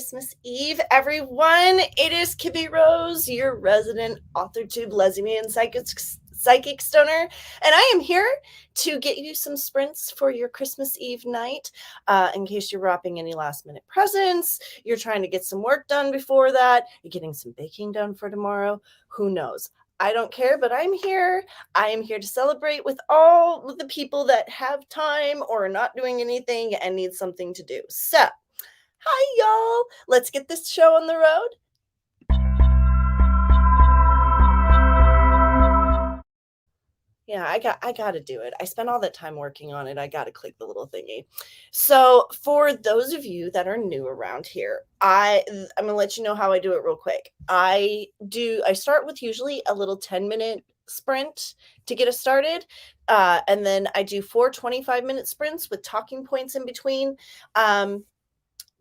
Christmas Eve, everyone. It is KibbyRose, your resident Authortube lesbian psychic stoner, and I am here to get you some sprints for your Christmas Eve night. In case you're wrapping any last minute presents, you're trying to get some work done before that, you're getting some baking done for tomorrow, who knows? I don't care, but I'm here. I am here to celebrate with all of the people that have time or are not doing anything and need something to do. So, hi, y'all. Let's get this show on the road. Yeah, I got to do it. I spent all that time working on it. I got to click the little thingy. So, for those of you that are new around here, I'm going to let you know how I do it real quick. I start with usually a little 10-minute sprint to get us started. And then I do 4 25-minute sprints with talking points in between.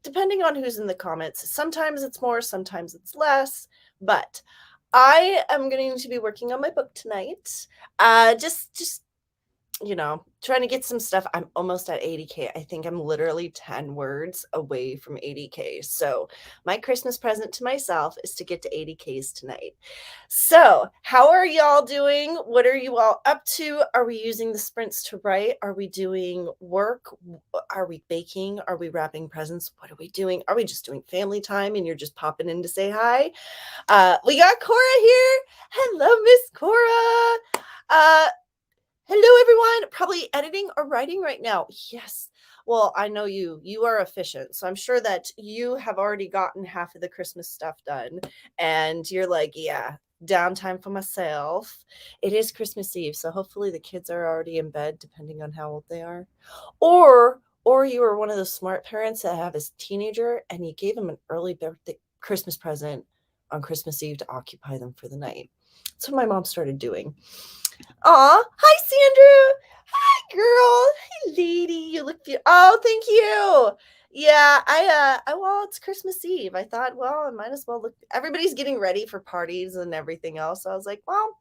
Depending on who's in the comments. Sometimes it's more, sometimes it's less, but I am going to be working on my book tonight. Just trying to get some stuff. I'm almost at 80K. I think I'm literally 10 words away from 80K. So my Christmas present to myself is to get to 80Ks tonight. So how are y'all doing? What are you all up to? Are we using the sprints to write? Are we doing work? Are we baking? Are we wrapping presents? What are we doing? Are we just doing family time and you're just popping in to say hi? We got Cora here. Hello, Miss Cora. Hello, everyone. Probably editing or writing right now. Yes. Well, I know you are efficient. So I'm sure that you have already gotten half of the Christmas stuff done. And you're like, yeah, downtime for myself. It is Christmas Eve. So hopefully the kids are already in bed, depending on how old they are. Or you are one of those smart parents that have a teenager and you gave them an early birthday Christmas present on Christmas Eve to occupy them for the night. That's what my mom started doing. Aw, hi, Sandra. Hi, girl. Hey, lady. You look beautiful. Oh, thank you. Yeah, well, it's Christmas Eve. I thought, well, I might as well look. Everybody's getting ready for parties and everything else. So I was like, well,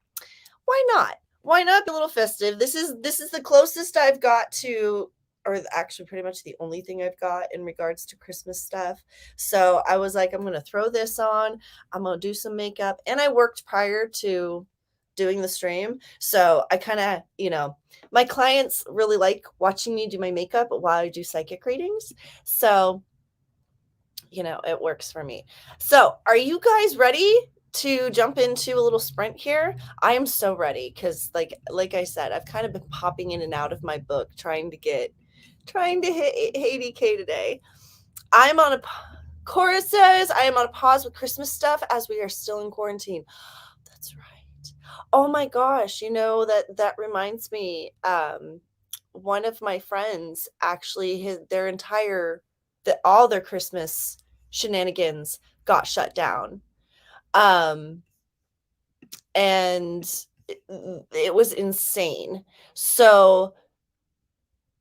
why not? Why not be a little festive? This is the closest I've got to, or actually pretty much the only thing I've got in regards to Christmas stuff. So I was like, I'm going to throw this on. I'm going to do some makeup. And I worked prior to doing the stream. So I kind of, my clients really like watching me do my makeup while I do psychic readings. So, it works for me. So are you guys ready to jump into a little sprint here? I am so ready because like I said, I've kind of been popping in and out of my book trying to hit 80K today. Cora says I am on a pause with Christmas stuff as we are still in quarantine. That's right. Oh my gosh, that reminds me. One of my friends actually all their Christmas shenanigans got shut down. And it was insane. So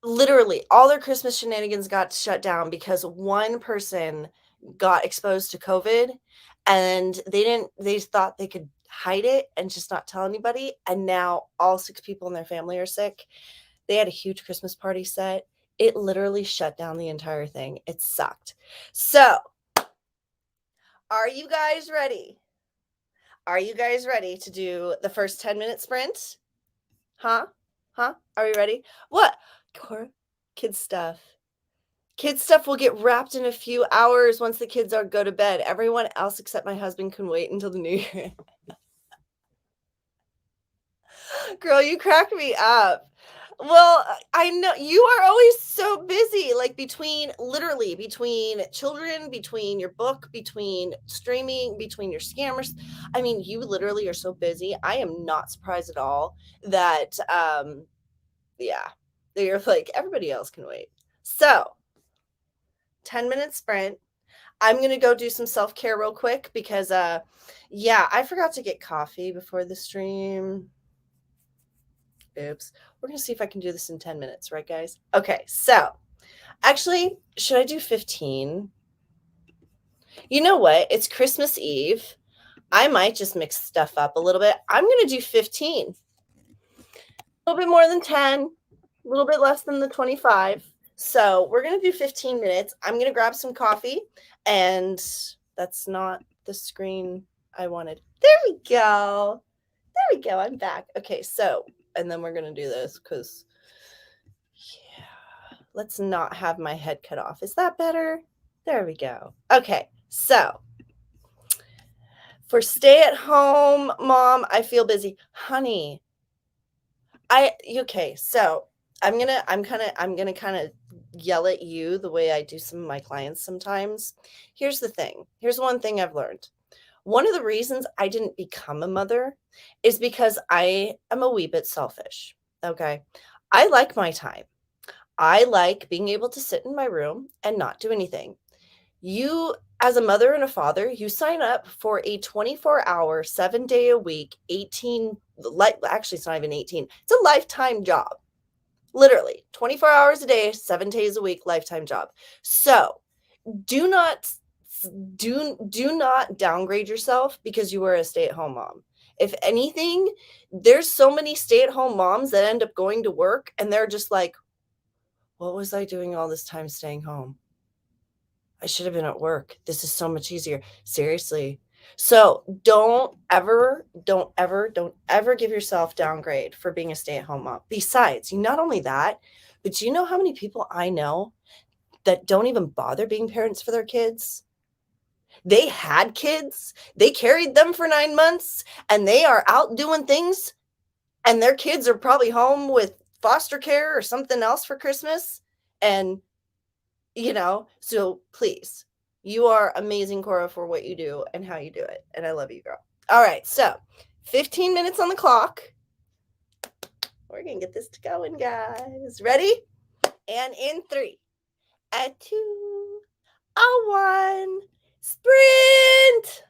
literally all their Christmas shenanigans got shut down because one person got exposed to COVID and they thought they could hide it and just not tell anybody. And now all 6 people in their family are sick. They had a huge Christmas party set. It literally shut down the entire thing. It sucked. So, are you guys ready? Are you guys ready to do the first 10-minute sprint? Huh? Are we ready? What? Kids stuff. Kids stuff will get wrapped in a few hours once the kids go to bed. Everyone else except my husband can wait until the new year. Girl, you crack me up. Well, I know you are always so busy, like between children, between your book, between streaming, between your scammers. I mean, you literally are so busy. I am not surprised at all that, you're like, everybody else can wait. So, 10-minute sprint. I'm going to go do some self-care real quick because, I forgot to get coffee before the stream. Oops. We're going to see if I can do this in 10 minutes, right, guys? Okay, so actually, should I do 15? You know what? It's Christmas Eve. I might just mix stuff up a little bit. I'm going to do 15. A little bit more than 10, a little bit less than the 25. So we're going to do 15 minutes. I'm going to grab some coffee, and that's not the screen I wanted. There we go. There we go. I'm back. Okay, so, and then we're going to do this because, yeah, let's not have my head cut off. Is that better? There we go. Okay, so for stay at home mom, I feel busy. Honey, okay, so I'm gonna kind of yell at you the way I do some of my clients sometimes. Here's the thing. Here's one thing I've learned. One of the reasons I didn't become a mother is because I am a wee bit selfish. Okay. I like my time. I like being able to sit in my room and not do anything. You, as a mother and a father, you sign up for a 24-hour, 7-day a week, 18, actually, it's not even 18, it's a lifetime job. Literally 24 hours a day, 7 days a week, lifetime job. So do not do not downgrade yourself because you are a stay-at-home mom. If anything, there's so many stay-at-home moms that end up going to work and they're just like, what was I doing all this time staying home? I should have been at work. This is so much easier. Seriously. So don't ever give yourself downgrade for being a stay-at-home mom. Besides, not only that, but do you know how many people I know that don't even bother being parents for their kids? They had kids, they carried them for 9 months, and they are out doing things, and their kids are probably home with foster care or something else for Christmas. And so please, you are amazing, Cora, for what you do and how you do it. And I love you, girl. All right, so 15 minutes on the clock. We're going to get this to going, guys. Ready? And in 3, a 2, a 1, sprint.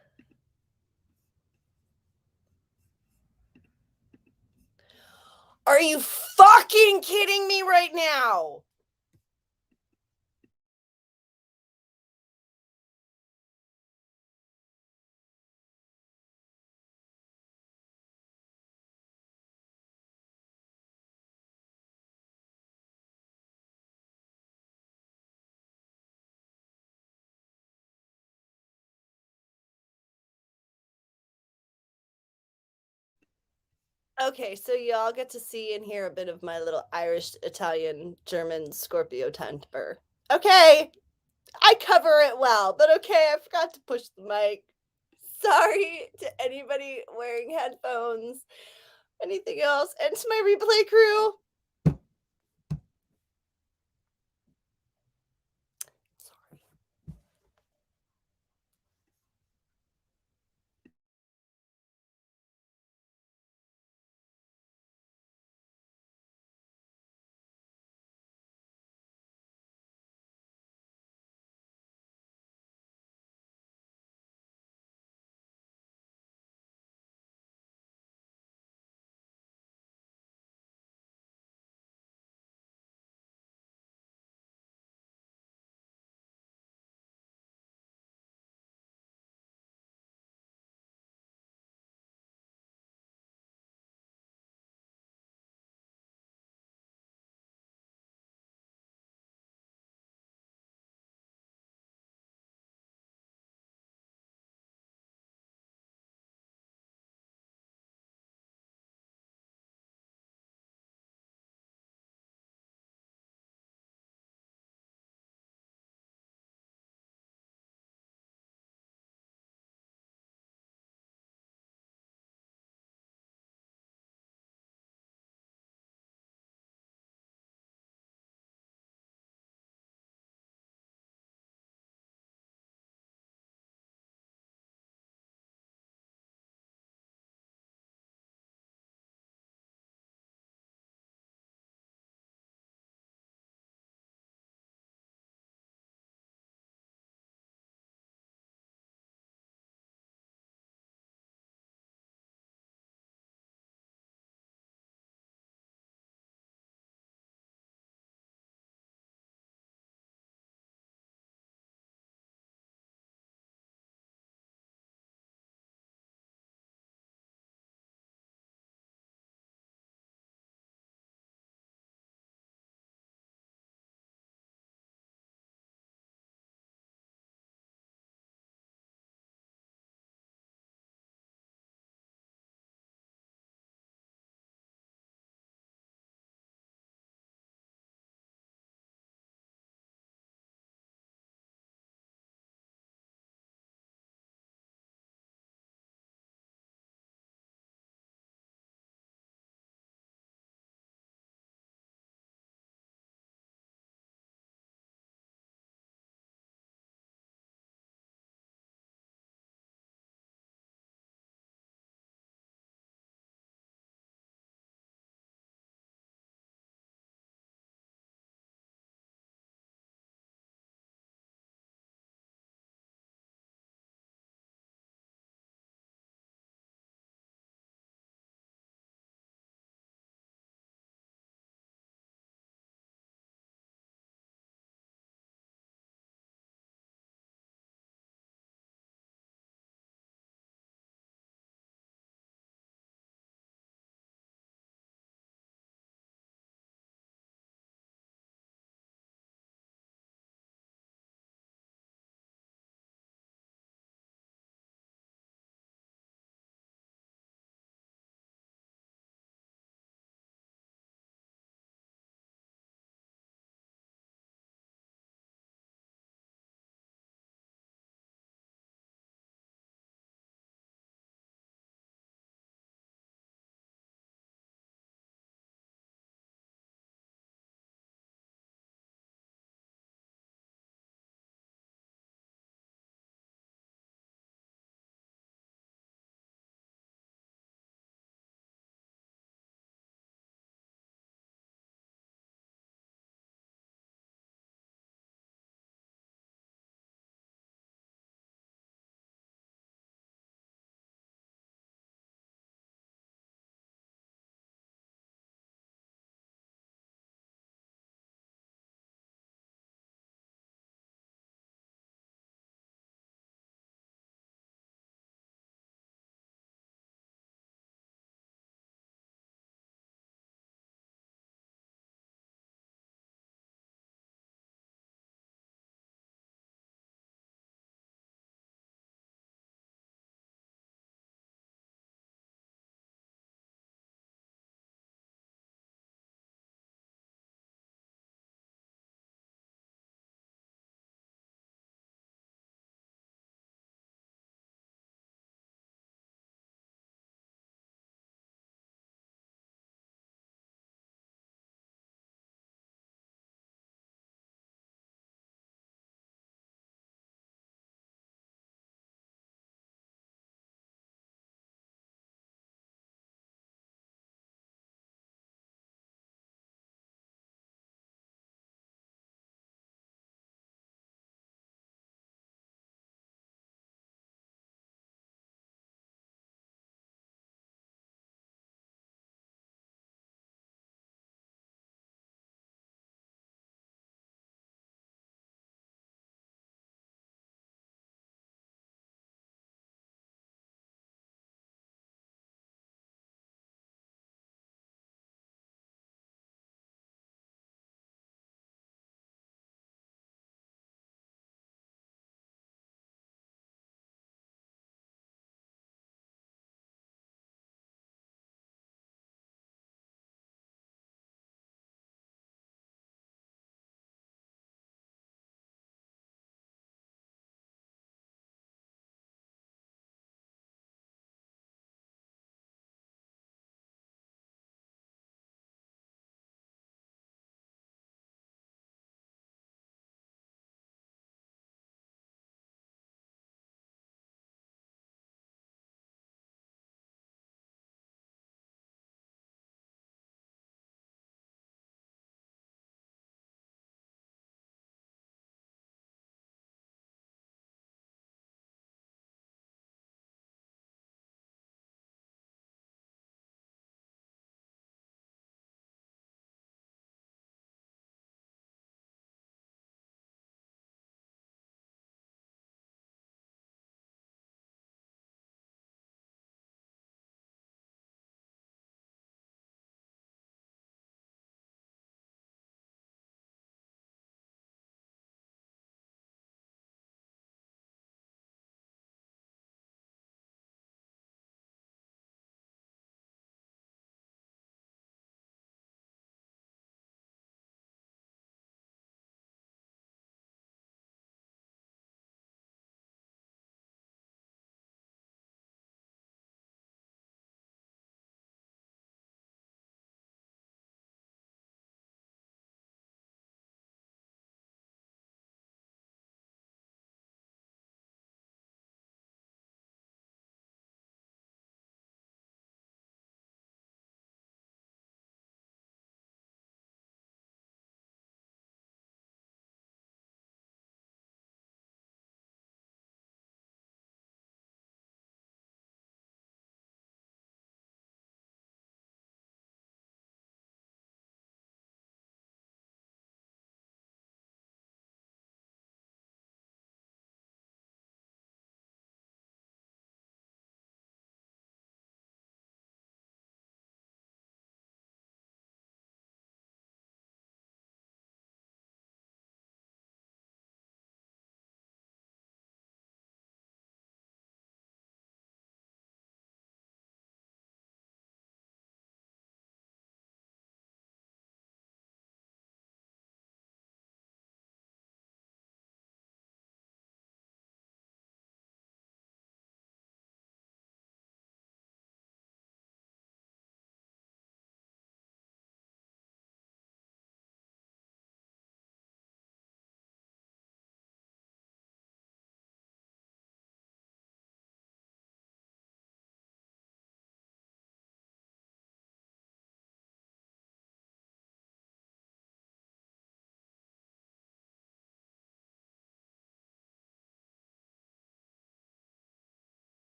Are you fucking kidding me right now? Okay, so y'all get to see and hear a bit of my little Irish, Italian, German Scorpio temper. Okay, I cover it well, but okay, I forgot to push the mic. Sorry to anybody wearing headphones, anything else, and to my replay crew.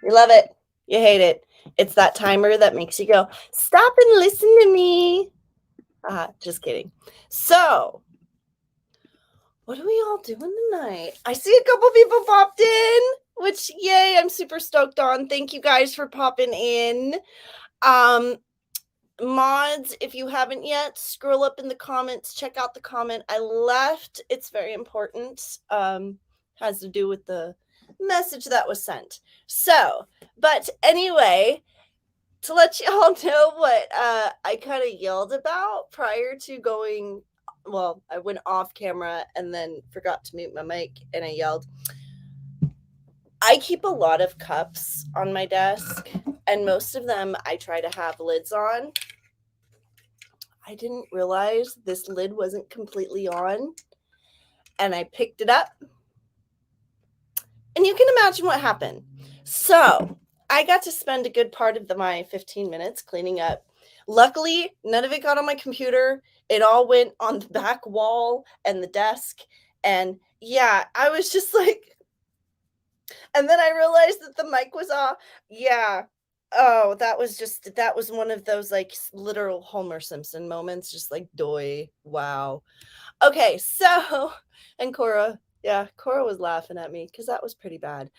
You love it. You hate it. It's that timer that makes you go, stop and listen to me. Just kidding. So, what are we all doing tonight? I see a couple people popped in, which, yay, I'm super stoked on. Thank you guys for popping in. Mods, if you haven't yet, scroll up in the comments, check out the comment I left. It's very important. Has to do with the message that was sent. So, but anyway, to let you all know what I kind of yelled about prior to going, well, I went off camera and then forgot to mute my mic and I yelled. I keep a lot of cups on my desk and most of them I try to have lids on. I didn't realize this lid wasn't completely on and I picked it up and you can imagine what happened. So I got to spend a good part of my 15 minutes cleaning up. Luckily, none of it got on my computer. It all went on the back wall and the desk. And yeah, I was just like, and then I realized that the mic was off. Yeah. Oh, that was one of those like literal Homer Simpson moments. Just like, doy. Wow. Okay. So, and Cora was laughing at me because that was pretty bad.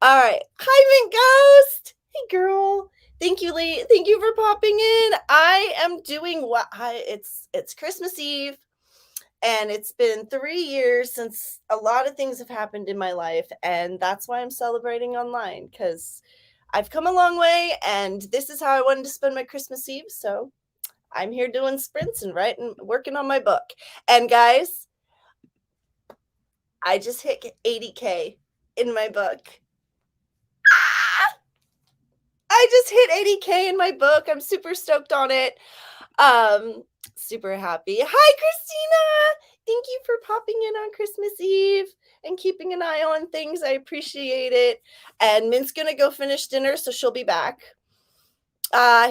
All right. Hi, Mint Ghost. Hey, girl. Thank you, Lee. Thank you for popping in. I am doing it's Christmas Eve, and it's been 3 years since a lot of things have happened in my life, and that's why I'm celebrating online, because I've come a long way, and this is how I wanted to spend my Christmas Eve, so I'm here doing sprints and working on my book. And guys, I just hit 80K in my book. I just hit 80K in my book. I'm super stoked on it. Super happy. Hi, Christina. Thank you for popping in on Christmas Eve and keeping an eye on things. I appreciate it. And Mint's going to go finish dinner, so she'll be back.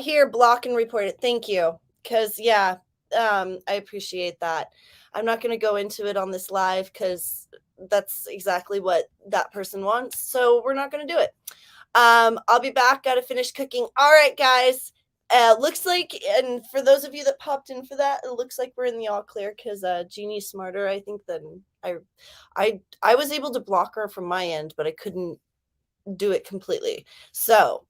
Here, block and report it. Thank you. Because, yeah, I appreciate that. I'm not going to go into it on this live because that's exactly what that person wants. So we're not going to do it. I'll be back. Got to finish cooking. All right, guys. Looks like, and for those of you that popped in for that, it looks like we're in the all clear because Jeannie's smarter, I think, than I was able to block her from my end, but I couldn't do it completely. So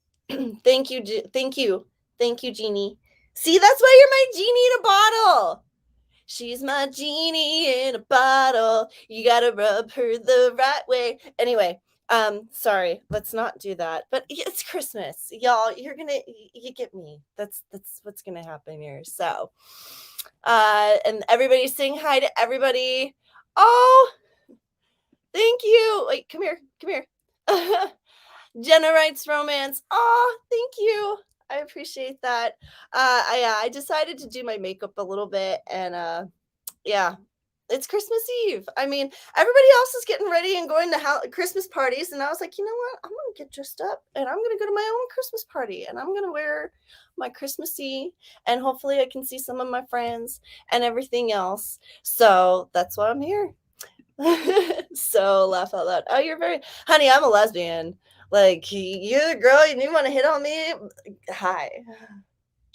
thank you, Jeannie. See, that's why you're my genie in a bottle. She's my genie in a bottle. You gotta rub her the right way. Anyway. Sorry, let's not do that. But it's Christmas, y'all. You get me. That's what's gonna happen here. So, and everybody's saying hi to everybody. Oh, thank you. Wait, come here. Jenna writes romance. Oh, thank you. I appreciate that. I decided to do my makeup a little bit, and yeah. It's Christmas Eve. I mean, everybody else is getting ready and going to Christmas parties. And I was like, you know what? I'm going to get dressed up and I'm going to go to my own Christmas party. And I'm going to wear my Christmassy. And hopefully I can see some of my friends and everything else. So that's why I'm here. So laugh out loud. Oh, honey, I'm a lesbian. Like, you're the girl and you want to hit on me? Hi.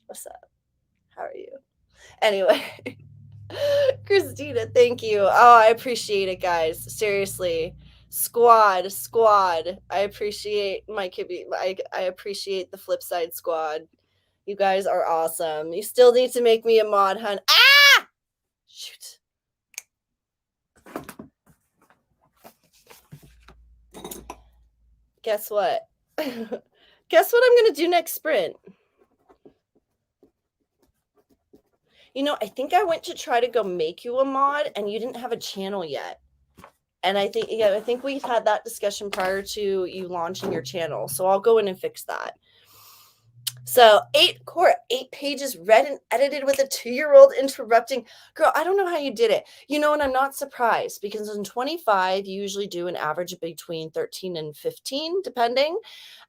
What's up? How are you? Anyway. Christina, thank you. Oh, I appreciate it, guys. Seriously. Squad. I appreciate my Kibby. I appreciate the Flipside squad. You guys are awesome. You still need to make me a mod, hun. Ah! Shoot. Guess what? Guess what I'm going to do next sprint? You know, I think I went to try to go make you a mod and you didn't have a channel yet. And I think we've had that discussion prior to you launching your channel. So I'll go in and fix that. So 8 pages read and edited with a 2-year-old interrupting. Girl, I don't know how you did it. You know, and I'm not surprised because in 25, you usually do an average between 13 and 15, depending.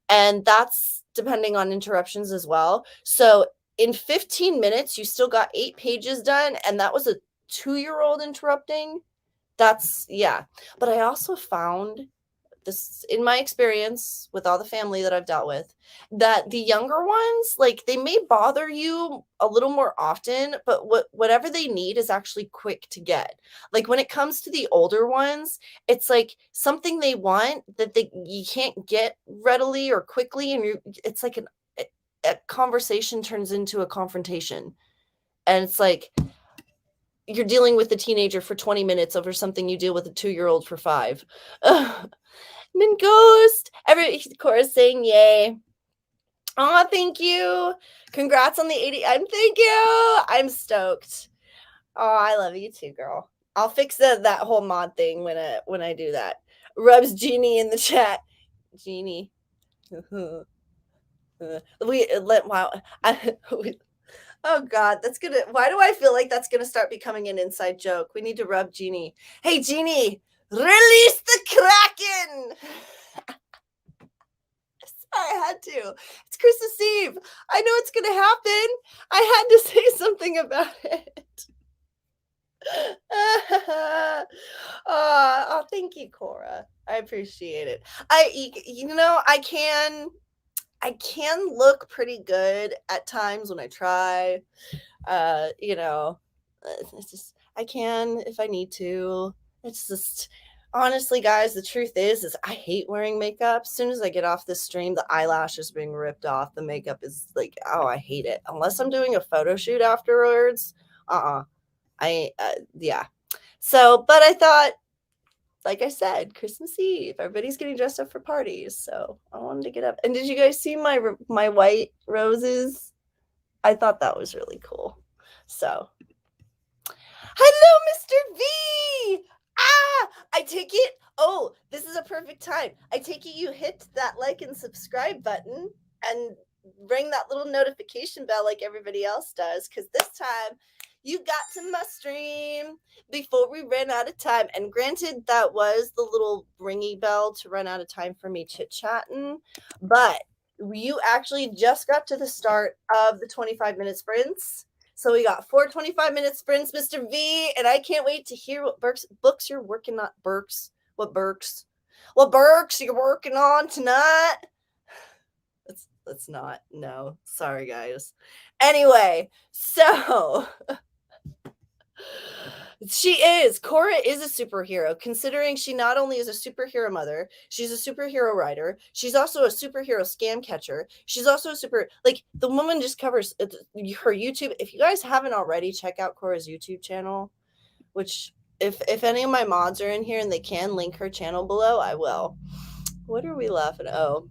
And that's depending on interruptions as well. So in 15 minutes, you still got 8 pages done. And that was a 2-year-old interrupting. That's, yeah. But I also found this in my experience with all the family that I've dealt with, that the younger ones, like, they may bother you a little more often, but whatever they need is actually quick to get. Like, when it comes to the older ones, it's like something they want that you can't get readily or quickly, and it's like a conversation turns into a confrontation. And it's like you're dealing with a teenager for 20 minutes over something you deal with a 2-year-old for 5. And then Ghost, every chorus saying yay. Oh, thank you. Congrats on the 80. Thank you. I'm stoked. Oh, I love you too, girl. I'll fix that whole mod thing when I do that. Rubs Genie in the chat. Genie. Wow. Oh God, why do I feel like that's gonna start becoming an inside joke? We need to rub Genie. Hey Genie, release the Kraken! I had to. It's Christmas Eve. I know it's gonna happen. I had to say something about it. Oh, thank you, Cora. I appreciate it. I can look pretty good at times when I try. It's just I can if I need to. It's just honestly, guys, the truth is I hate wearing makeup. As soon as I get off this stream, the eyelashes being ripped off, the makeup is like, oh, I hate it. Unless I'm doing a photo shoot afterwards. Yeah. So, but I thought, like I said, Christmas Eve, everybody's getting dressed up for parties. So I wanted to get up. And did you guys see my white roses? I thought that was really cool. So, hello, Mr. V. I take it. Oh, this is a perfect time. I take it you hit that like and subscribe button and ring that little notification bell like everybody else does, because this time you got to my stream before we ran out of time. And granted, that was the little ringy bell to run out of time for me chit-chatting, but you actually just got to the start of the 25-minute sprints. So we got 4 25-minute sprints, Mr. V, and I can't wait to hear what books you're working on. What Burks you're working on tonight. Let's not. No, sorry, guys. Anyway, so Cora is a superhero, considering she not only is a superhero mother, she's a superhero writer, she's also a superhero scam catcher, she's also the woman just covers her YouTube. If you guys haven't already, check out Cora's YouTube channel, which if any of my mods are in here and they can link her channel below, I will. What are we laughing at?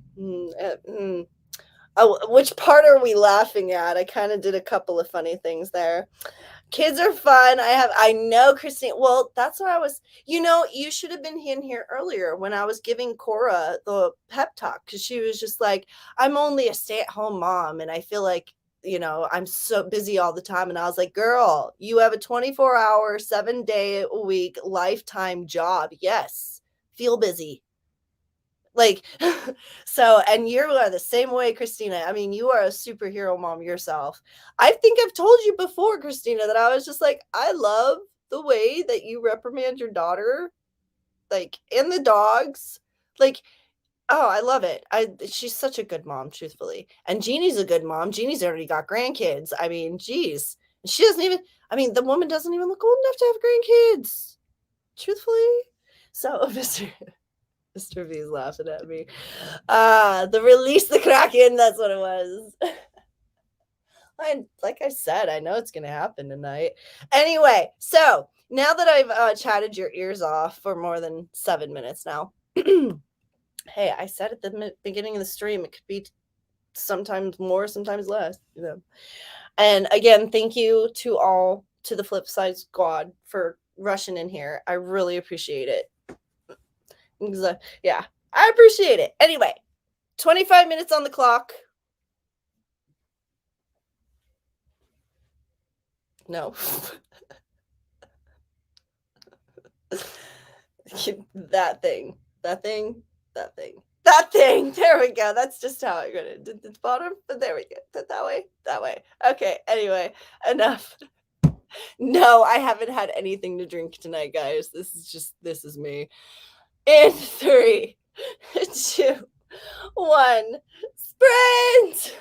Which part are we laughing at? I kind of did a couple of funny things there. Kids are fun. I know, Christine. Well, that's what I was, you should have been in here earlier when I was giving Cora the pep talk, because she was just like, I'm only a stay-at-home mom, and I feel like, I'm so busy all the time. And I was like, girl, you have a 24-hour, 7-day-a-week lifetime job. Yes, feel busy. So, and you are the same way, Christina. I mean, you are a superhero mom yourself. I think I've told you before, Christina, that I was just like, I love the way that you reprimand your daughter, and the dogs. Oh, I love it. She's such a good mom, truthfully. And Jeannie's a good mom. Jeannie's already got grandkids. I mean, geez. She doesn't even, the woman doesn't even look old enough to have grandkids, truthfully. So, Mr. V's laughing at me. The release the Kraken, that's what it was. Like I said, I know it's going to happen tonight. Anyway, so now that I've chatted your ears off for more than 7 minutes now, hey, I said at the beginning of the stream, it could be sometimes more, sometimes less, And again, thank you to the Flip Side Squad for rushing in here. I really appreciate it. Yeah, I appreciate it. Anyway, 25 minutes on the clock. No. That thing. There we go. That's just how I got it. The bottom, but there we go. That way. Okay, anyway, enough. No, I haven't had anything to drink tonight, guys. This is me. In 3, 2, 1, sprint!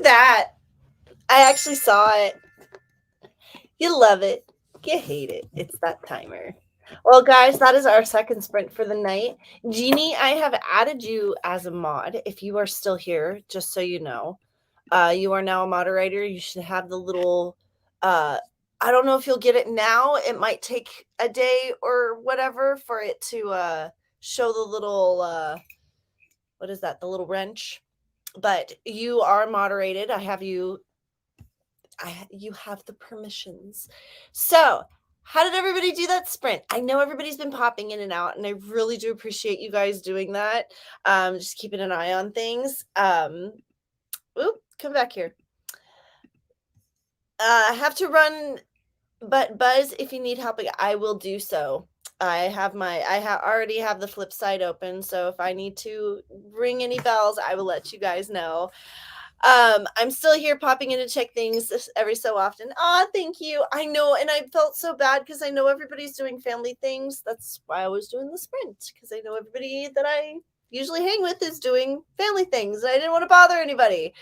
that. I actually saw it. You love it. You hate it. It's that timer. Well, guys, that is our second sprint for the night. Jeannie, I have added you as a mod. If you are still here, just so you know, you are now a moderator. You should have the little, I don't know if you'll get it now. It might take a day or whatever for it to show the little, what is that? The little wrench. But you are moderated. I have you you have the permissions. So, how did everybody do that sprint? I know everybody's been popping in and out, and I really do appreciate you guys doing that. Just keeping an eye on things. Oop, come back here. I have to run, but Buzz, if you need help, I will do so. I already have the flip side open, so if I need to ring any bells, I will let you guys know. I'm still here popping in to check things every so often. Thank you. I know, and I felt so bad because I know everybody's doing family things. That's why I was doing the sprint, because I know everybody that I usually hang with is doing family things. I didn't want to bother anybody.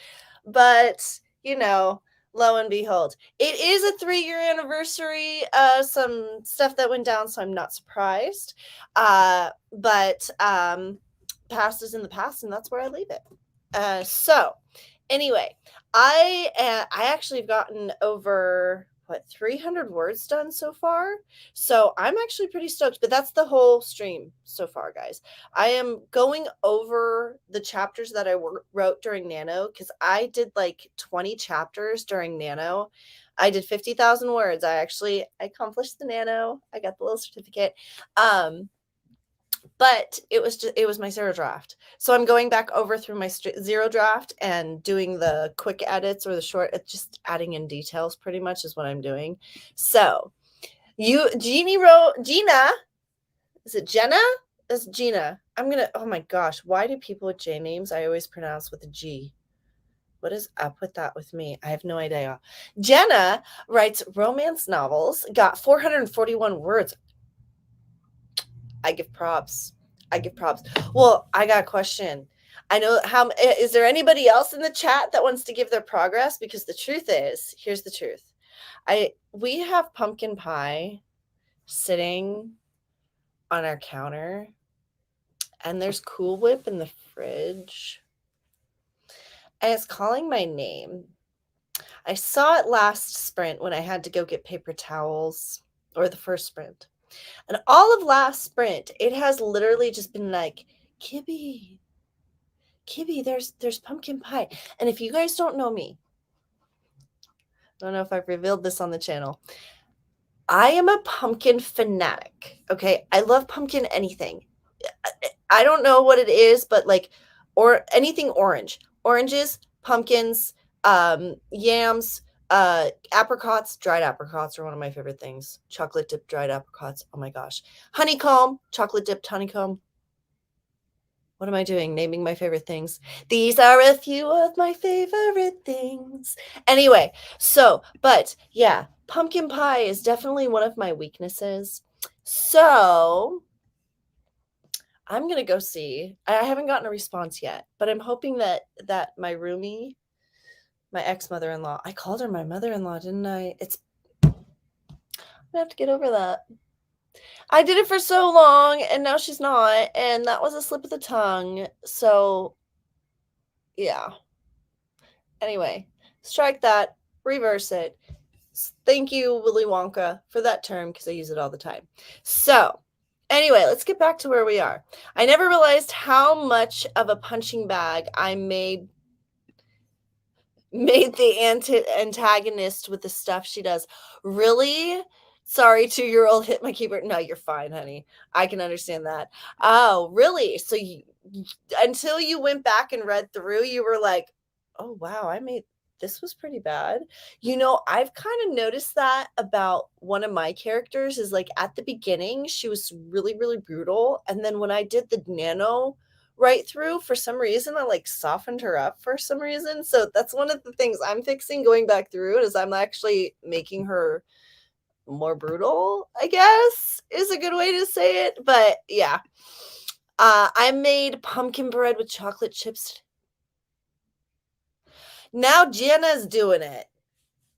But, you know, lo and behold, it is a 3-year anniversary. Some stuff that went down, so I'm not surprised. But past is in the past, and that's where I leave it. So anyway, I actually have gotten over 300 words done so far, so I'm actually pretty stoked. But that's the whole stream so far, guys. I am going over the chapters that I wrote during Nano, because I did like 20 chapters during Nano. I did 50,000 words. I accomplished the Nano. I got the little certificate. But it was my 0 draft. So I'm going back over through my 0 draft and doing the quick edits or the short, just adding in details pretty much is what I'm doing. So Gina, is it Jenna? It's Gina. Oh my gosh, why do people with J names I always pronounce with a G? What is up with that with me? I have no idea. Jenna writes romance novels, got 441 words. I give props. Well, I got a question. I know is there anybody else in the chat that wants to give their progress? Because the truth is, here's the truth. We have pumpkin pie sitting on our counter, and there's Cool Whip in the fridge, and it's calling my name. I saw it last sprint when I had to go get paper towels, or the first sprint. And all of last sprint, it has literally just been like, Kibby, there's pumpkin pie. And if you guys don't know me, I don't know if I've revealed this on the channel, I am a pumpkin fanatic. Okay, I love pumpkin anything. I don't know what it is, but like, or anything orange, oranges, pumpkins, yams, apricots. Dried apricots are one of my favorite things. Chocolate dipped dried apricots. Oh my gosh. Honeycomb, chocolate dipped honeycomb. What am I doing? Naming my favorite things. These are a few of my favorite things. Anyway, but yeah, pumpkin pie is definitely one of my weaknesses. So I'm going to go see. I haven't gotten a response yet, but I'm hoping that my roomie, my ex-mother-in-law, I called her my mother-in-law, didn't I? I'm going to have to get over that. I did it for so long, and now she's not, and that was a slip of the tongue. So, yeah. Anyway, strike that, reverse it. Thank you, Willy Wonka, for that term, because I use it all the time. So, anyway, let's get back to where we are. I never realized how much of a punching bag I made the antagonist with the stuff she does. Really? Sorry, 2-year-old hit my keyboard. No, you're fine, honey. I can understand that. Oh, really? So until you went back and read through, you were like, oh, wow, this was pretty bad. You know, I've kind of noticed that about one of my characters is like at the beginning, she was really, really brutal. And then when I did the nano right through, for some reason, I like softened her up for some reason. So that's one of the things I'm fixing going back through it, is I'm actually making her more brutal, I guess is a good way to say it. But yeah, I made pumpkin bread with chocolate chips. Now Jenna's doing it.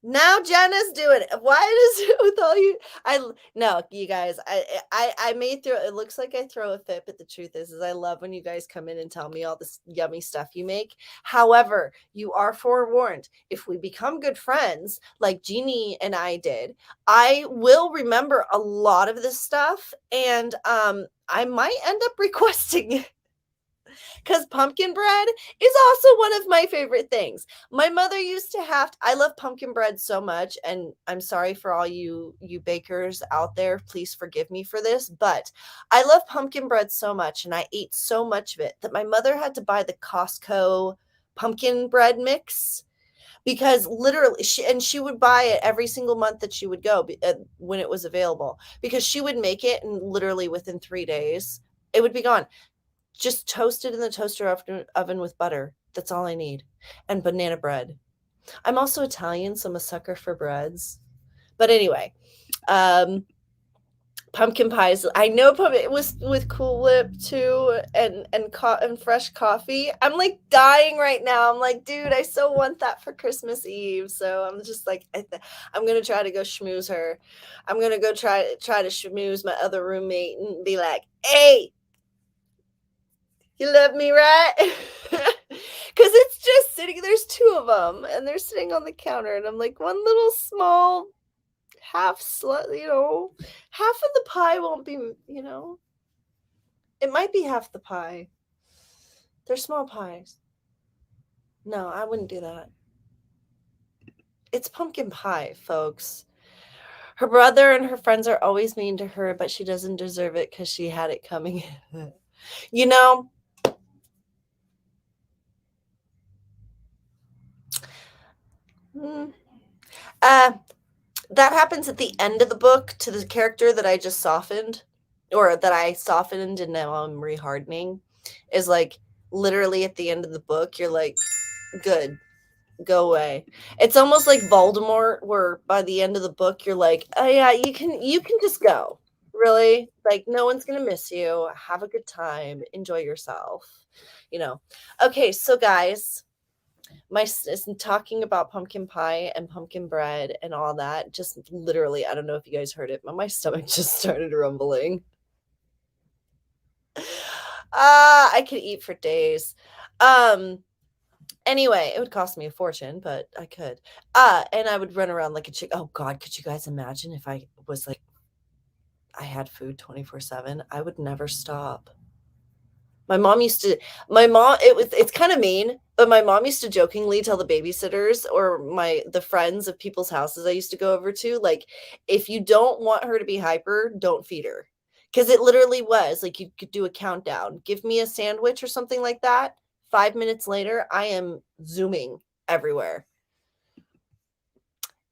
Now Jenna's doing it. Why does it with all you? No, you guys. I may throw. It looks like I throw a fit, but the truth is I love when you guys come in and tell me all this yummy stuff you make. However, you are forewarned. If we become good friends, like Jeannie and I did, I will remember a lot of this stuff, and I might end up requesting it. Because pumpkin bread is also one of my favorite things. My mother used to I love pumpkin bread so much, and I'm sorry for all you bakers out there. Please forgive me for this, but I love pumpkin bread so much, and I ate so much of it that my mother had to buy the Costco pumpkin bread mix, because literally she would buy it every single month that she would go when it was available, because she would make it, and literally within 3 days it would be gone. Just toast it in the toaster oven with butter. That's all I need. And banana bread. I'm also Italian, so I'm a sucker for breads. But anyway, pumpkin pies. I know it was with Cool Whip too, and fresh coffee. I'm like dying right now. I'm like, dude, I so want that for Christmas Eve. So I'm just like, I'm gonna try to go schmooze her. I'm gonna go try to schmooze my other roommate and be like, hey, you love me, right? Because it's just sitting, there's 2 of them, and they're sitting on the counter, and I'm like, one little small half half of the pie won't be, it might be half the pie. They're small pies. No, I wouldn't do that. It's pumpkin pie, folks. Her brother and her friends are always mean to her, but she doesn't deserve it because she had it coming. That happens at the end of the book to the character that I just softened, or that I softened and now I'm rehardening, is like literally at the end of the book, you're like, good, go away. It's almost like Voldemort, where by the end of the book, you're like, oh yeah, you can just go. Really? Like, no one's gonna miss you. Have a good time. Enjoy yourself. Okay, so guys, talking about pumpkin pie and pumpkin bread and all that, just literally, I don't know if you guys heard it, but my stomach just started rumbling. I could eat for days. Anyway, it would cost me a fortune, but I could. And I would run around like a chick. Oh God, could you guys imagine if I was like, I had food 24/7? I would never stop. My mom, it's kind of mean, but my mom used to jokingly tell the babysitters or the friends of people's houses I used to go over to, like, if you don't want her to be hyper, don't feed her. Because it literally was like you could do a countdown. Give me a sandwich or something like that. 5 minutes later, I am zooming everywhere.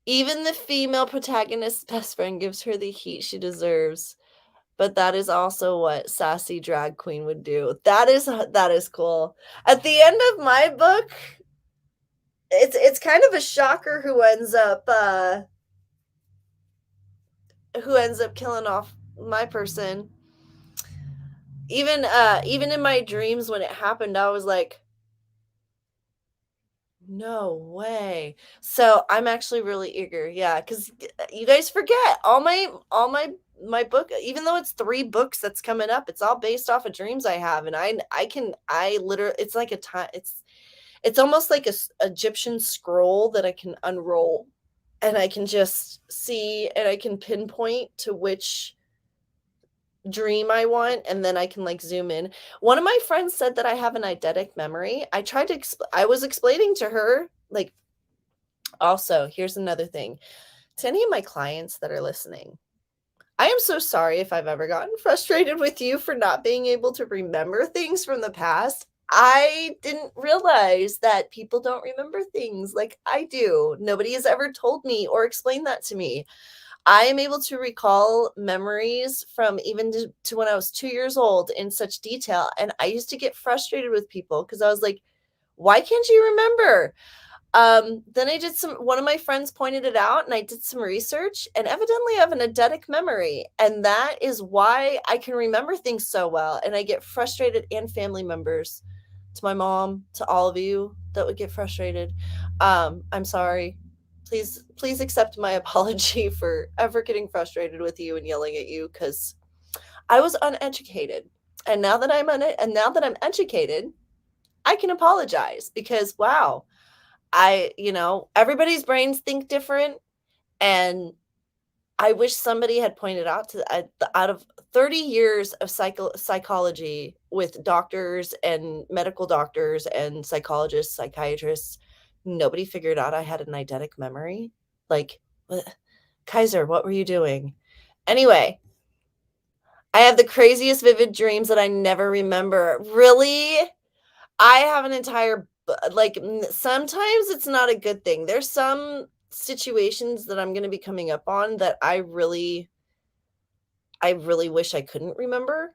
Even the female protagonist's best friend gives her the heat she deserves. But that is also what sassy drag queen would do. That is cool. At the end of my book, it's kind of a shocker who ends up killing off my person. Even in my dreams when it happened, I was like, no way. So I'm actually really eager. Yeah, because you guys forget all my book, even though it's 3 books that's coming up, it's all based off of dreams I have, and I literally, it's like a time, it's almost like a Egyptian scroll that I can unroll, and I can just see, and I can pinpoint to which dream I want, and then I can like zoom in. One of my friends said that I have an eidetic memory. I was explaining to her, like, also, here's another thing. To any of my clients that are listening, I am so sorry if I've ever gotten frustrated with you for not being able to remember things from the past. I didn't realize that people don't remember things like I do. Nobody has ever told me or explained that to me. I am able to recall memories from even to when I was 2 years old in such detail. And I used to get frustrated with people because I was like, why can't you remember? Then one of my friends pointed it out, and I did some research, and evidently I have an eidetic memory. And that is why I can remember things so well. And I get frustrated, and family members, to my mom, to all of you that would get frustrated. I'm sorry. Please accept my apology for ever getting frustrated with you and yelling at you because I was uneducated. And now that I'm educated, I can apologize because wow, everybody's brains think different, and I wish somebody had pointed out out of 30 years of psychology with doctors and medical doctors and psychologists, psychiatrists, nobody figured out I had an eidetic memory. Like, what? Kaiser, what were you doing? Anyway, I have the craziest vivid dreams that I never remember. Really? I have an entire sometimes it's not a good thing. There's some situations that I'm gonna be coming up on that I really wish I couldn't remember.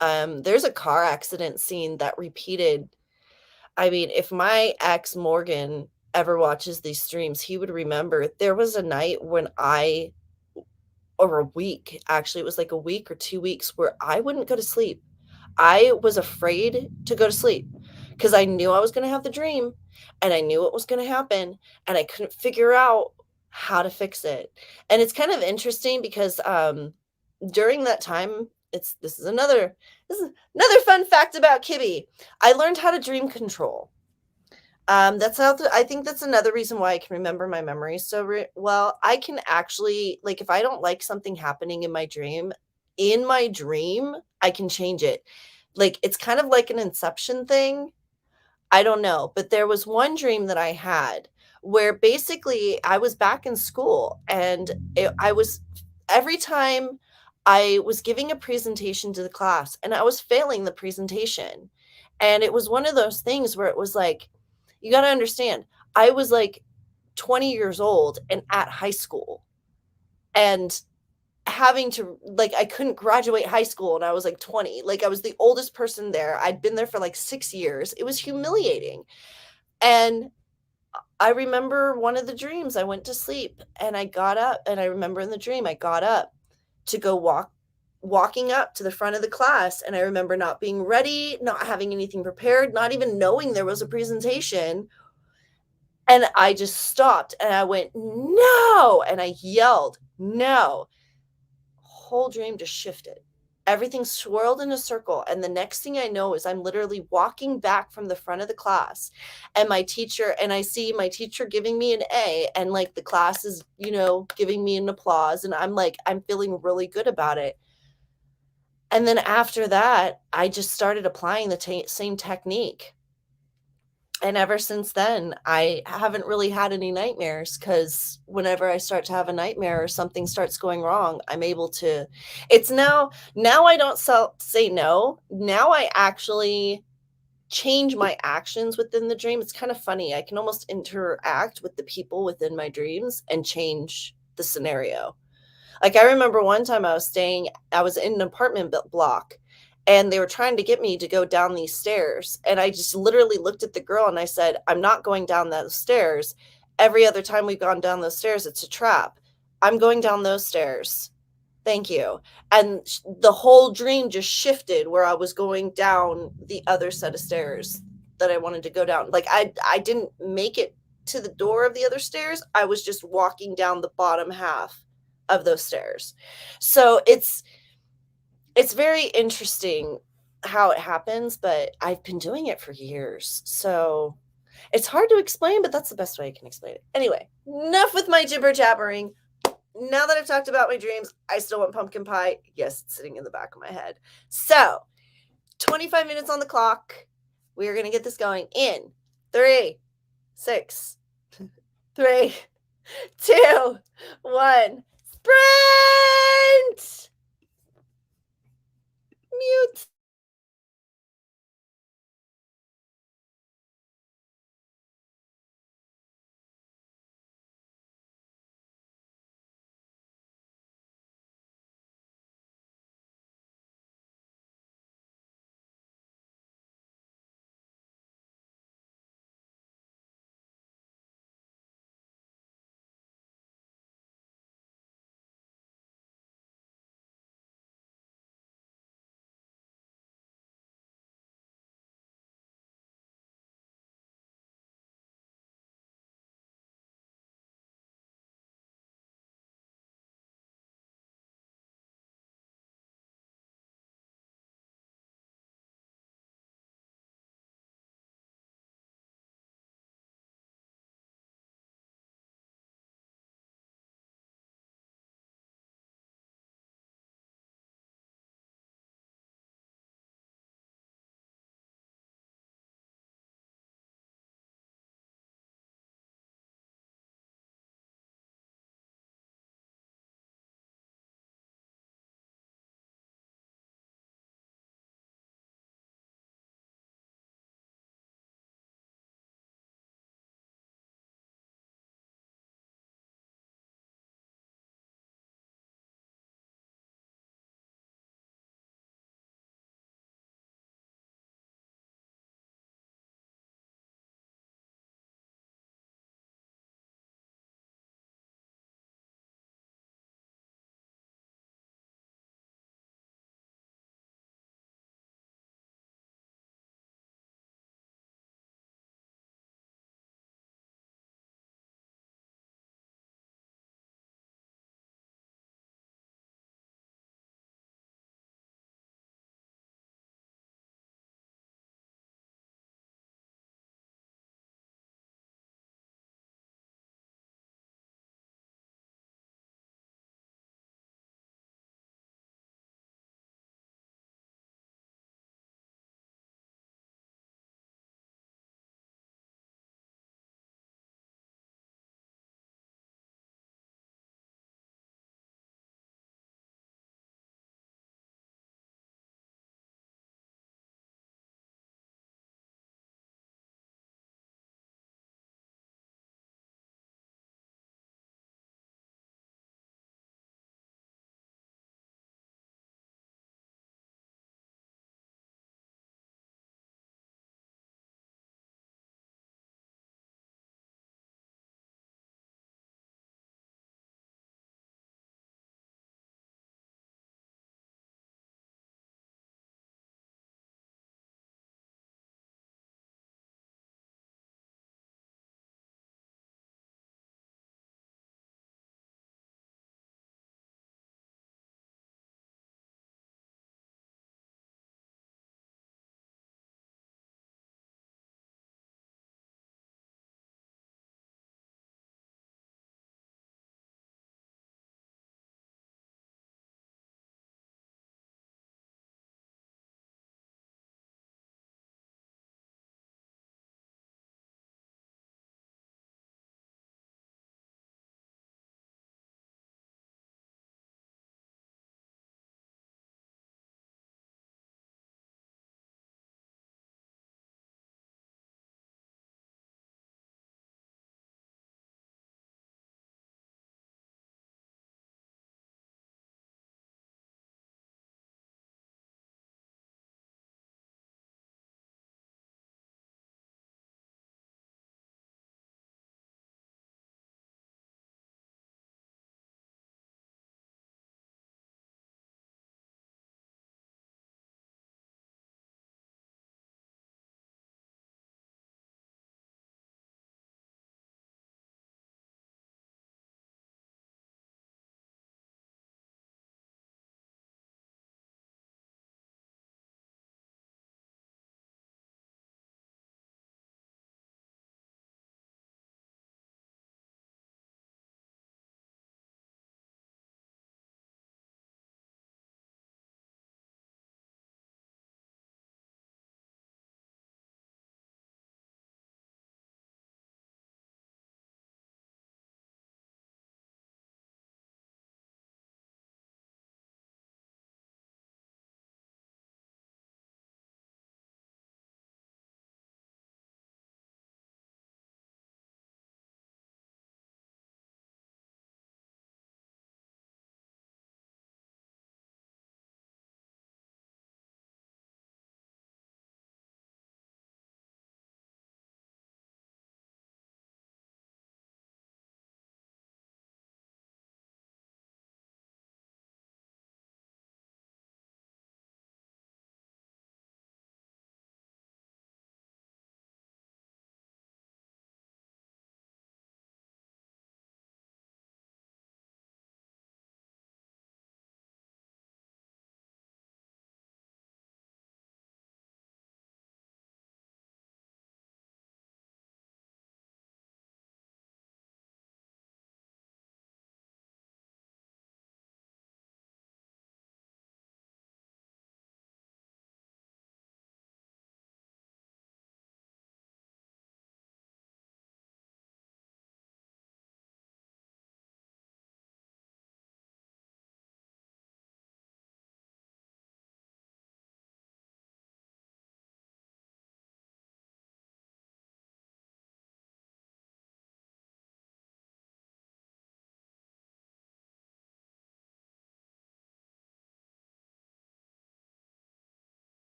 There's a car accident scene that repeated. I mean, if my ex Morgan ever watches these streams, he would remember there was a night when or a week, actually, it was like a week or 2 weeks where I wouldn't go to sleep. I was afraid to go to sleep because I knew I was gonna have the dream, and I knew what was gonna happen, and I couldn't figure out how to fix it. And it's kind of interesting because, during that time, this is another fun fact about Kibby. I learned how to dream control. I think that's another reason why I can remember my memories so well. I can actually, like, if I don't like something happening in my dream, I can change it. Like, it's kind of like an inception thing. I don't know, but there was one dream that I had where basically I was back in school and I was every time I was giving a presentation to the class and I was failing the presentation. And it was one of those things where it was like, you got to understand, I was like 20 years old and at high school and having to like I couldn't graduate high school and I was like 20. Like I was the oldest person there. I'd been there for like 6 years. It was humiliating. And I remember one of the dreams I went to sleep and I got up and I remember in the dream I got up to go walking up to the front of the class and I remember not being ready, not having anything prepared, not even knowing there was a presentation. And I just stopped and I went, "No!" And I yelled, "No." Whole dream just shifted. Everything swirled in a circle. And the next thing I know is I'm literally walking back from the front of the class and I see my teacher giving me an A and like the class is, giving me an applause. And I'm like, I'm feeling really good about it. And then after that, I just started applying the same technique. And ever since then, I haven't really had any nightmares because whenever I start to have a nightmare or something starts going wrong, I'm able to it's now I don't say no. Now I actually change my actions within the dream. It's kind of funny. I can almost interact with the people within my dreams and change the scenario. Like, I remember one time I was in an apartment block and they were trying to get me to go down these stairs. And I just literally looked at the girl and I said, I'm not going down those stairs. Every other time we've gone down those stairs, it's a trap. I'm going down those stairs. Thank you. And the whole dream just shifted where I was going down the other set of stairs that I wanted to go down. Like I didn't make it to the door of the other stairs. I was just walking down the bottom half of those stairs. So it's very interesting how it happens, but I've been doing it for years. So it's hard to explain, but that's the best way I can explain it. Anyway, enough with my jibber jabbering. Now that I've talked about my dreams, I still want pumpkin pie. Yes, it's sitting in the back of my head. So 25 minutes on the clock. We are going to get this going in 3, 6, 3, 2, 1. Sprint! Mute.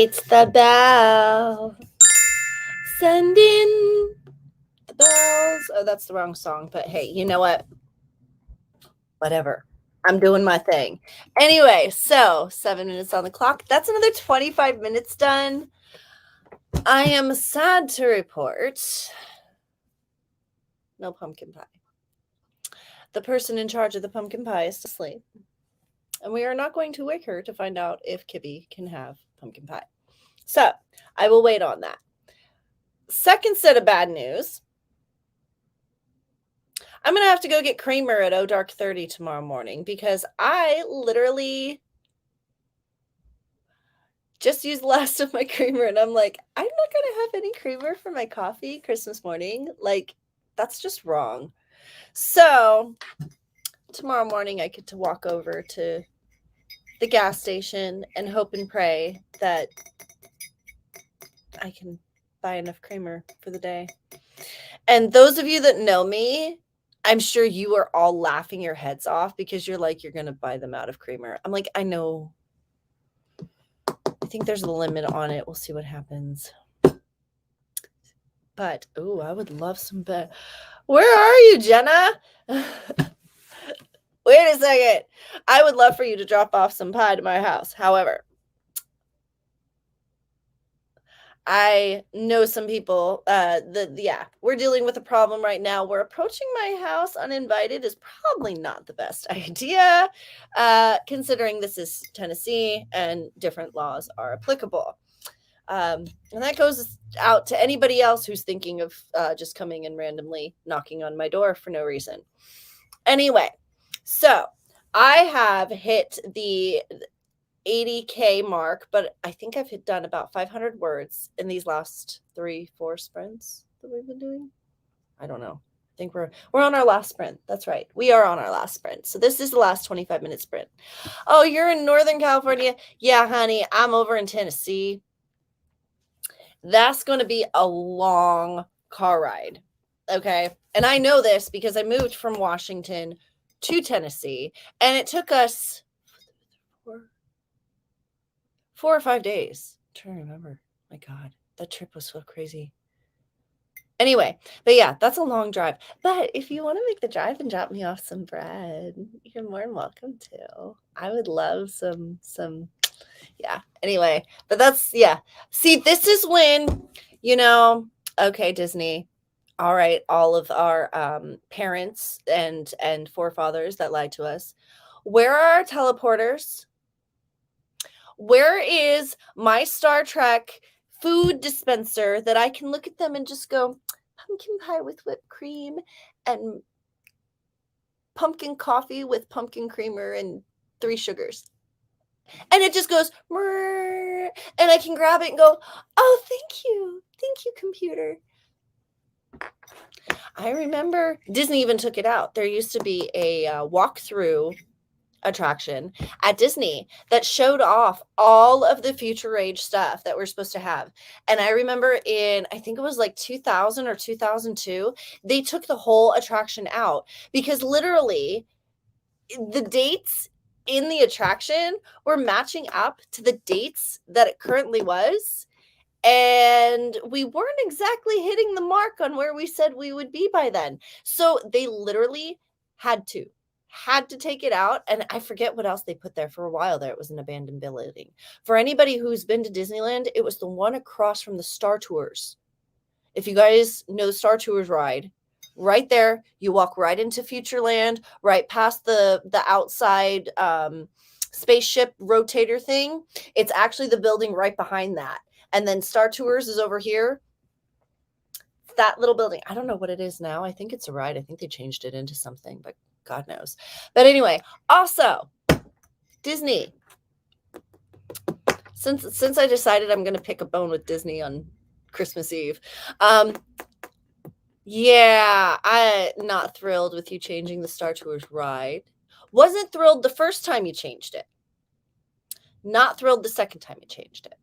It's the bell. Send in the bells. Oh, that's the wrong song, but hey, you know what? Whatever. I'm doing my thing. Anyway, so 7 minutes on the clock. That's another 25 minutes done. I am sad to report no pumpkin pie. The person in charge of the pumpkin pie is asleep. And we are not going to wake her to find out if Kibby can have pumpkin pie. So I will wait on that. Second set of bad news. I'm going to have to go get creamer at dark 30 tomorrow morning because I literally just used the last of my creamer and I'm like, I'm not going to have any creamer for my coffee Christmas morning. Like, that's just wrong. So tomorrow morning I get to walk over to the gas station and hope and pray that I can buy enough creamer for the day. And those of you that know me, I'm sure you are all laughing your heads off because you're like, you're going to buy them out of creamer. I'm like, I know. I think there's a limit on it. We'll see what happens. But, oh, I would love some better. Where are you, Jenna? Wait a second. I would love for you to drop off some pie to my house. However, I know some people, we're dealing with a problem right now where approaching my house uninvited is probably not the best idea, considering this is Tennessee and different laws are applicable. And that goes out to anybody else who's thinking of just coming and randomly knocking on my door for no reason. Anyway, so I have hit the 80K mark, but I think I've done about 500 words in these last 3-4 sprints that we've been doing. I don't know. I think we're on our last sprint. That's right. We are on our last sprint. So this is the last 25-minute sprint. Oh, you're in Northern California? Yeah, honey, I'm over in Tennessee. That's going to be a long car ride. Okay. And I know this because I moved from Washington to Tennessee and it took us 4 or 5 days. I'm trying to remember. My God, that trip was so crazy. Anyway, but yeah, that's a long drive. But if you want to make the drive and drop me off some bread, you're more than welcome to. I would love some, yeah. Anyway, but that's, yeah. See, this is when, okay, Disney. All right, all of our parents and forefathers that lied to us. Where are our teleporters? Where is my Star Trek food dispenser that I can look at them and just go, pumpkin pie with whipped cream and pumpkin coffee with pumpkin creamer and 3 sugars? And it just goes, and I can grab it and go, oh, thank you. Thank you, computer. I remember Disney even took it out. There used to be a walkthrough attraction at Disney that showed off all of the future age stuff that we're supposed to have. And I remember I think it was like 2000 or 2002, they took the whole attraction out because literally the dates in the attraction were matching up to the dates that it currently was. And we weren't exactly hitting the mark on where we said we would be by then. So they literally had to take it out. And I forget what else they put there. For a while there. It was an abandoned building. For anybody who's been to Disneyland, it was the one across from the Star Tours. If you guys know the Star Tours ride, right there, you walk right into Futureland, right past the outside spaceship rotator thing. It's actually the building right behind that. And then Star Tours is over here. That little building. I don't know what it is now. I think it's a ride. I think they changed it into something, but God knows. But anyway, also Disney. Since I decided I'm going to pick a bone with Disney on Christmas Eve. Yeah, I'm not thrilled with you changing the Star Tours ride. Wasn't thrilled the first time you changed it. Not thrilled the second time you changed it.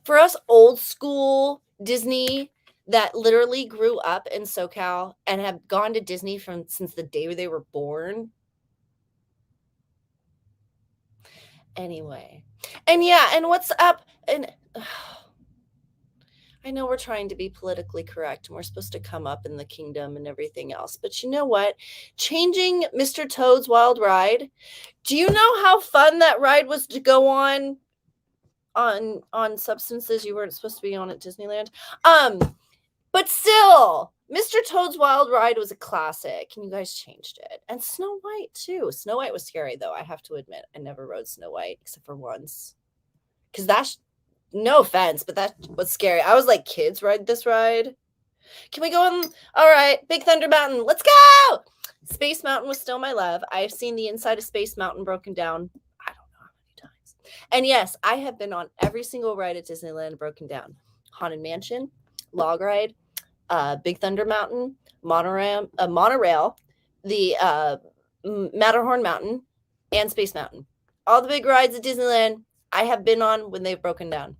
For us old school Disney that literally grew up in SoCal and have gone to Disney since the day they were born. Anyway, And yeah, and what's up? And I know we're trying to be politically correct and we're supposed to come up in the kingdom and everything else, but you know what? Changing Mr. Toad's Wild Ride. Do you know how fun that ride was to go on substances you weren't supposed to be on at Disneyland? But still, Mr. Toad's Wild Ride was a classic, and you guys changed it. And Snow White too. Snow White was scary though, I have to admit. I never rode Snow White except for once. Cuz that's no offense, but that was scary. I was like, kids ride this ride. Can we go on? All right, Big Thunder Mountain. Let's go. Space Mountain was still my love. I've seen the inside of Space Mountain broken down. I don't know how many times. And yes, I have been on every single ride at Disneyland broken down. Haunted Mansion, Log Ride, Big Thunder Mountain, monorail, the Matterhorn Mountain, and Space Mountain. All the big rides at Disneyland I have been on when they've broken down.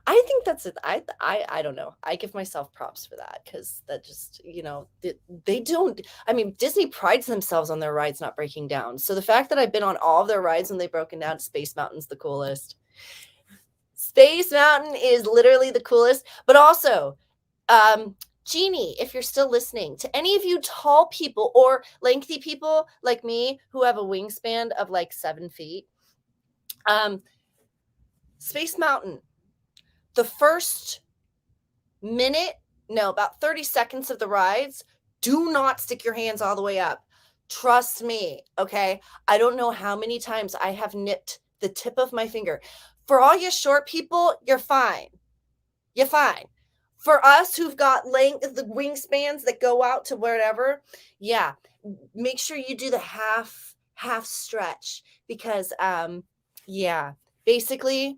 I think that's it. I don't know. I give myself props for that because that just, they don't. I mean, Disney prides themselves on their rides not breaking down. So the fact that I've been on all of their rides when they've broken down, Space Mountain's the coolest. Space Mountain is literally the coolest. But also, Jeannie, if you're still listening, to any of you tall people or lengthy people like me who have a wingspan of like 7 feet, Space Mountain, the first about 30 seconds of the rides, do not stick your hands all the way up. Trust me, okay? I don't know how many times I have nipped the tip of my finger. For all you short people, you're fine. You're fine. For us who've got the wingspans that go out to wherever, yeah, make sure you do the half stretch because, yeah, basically,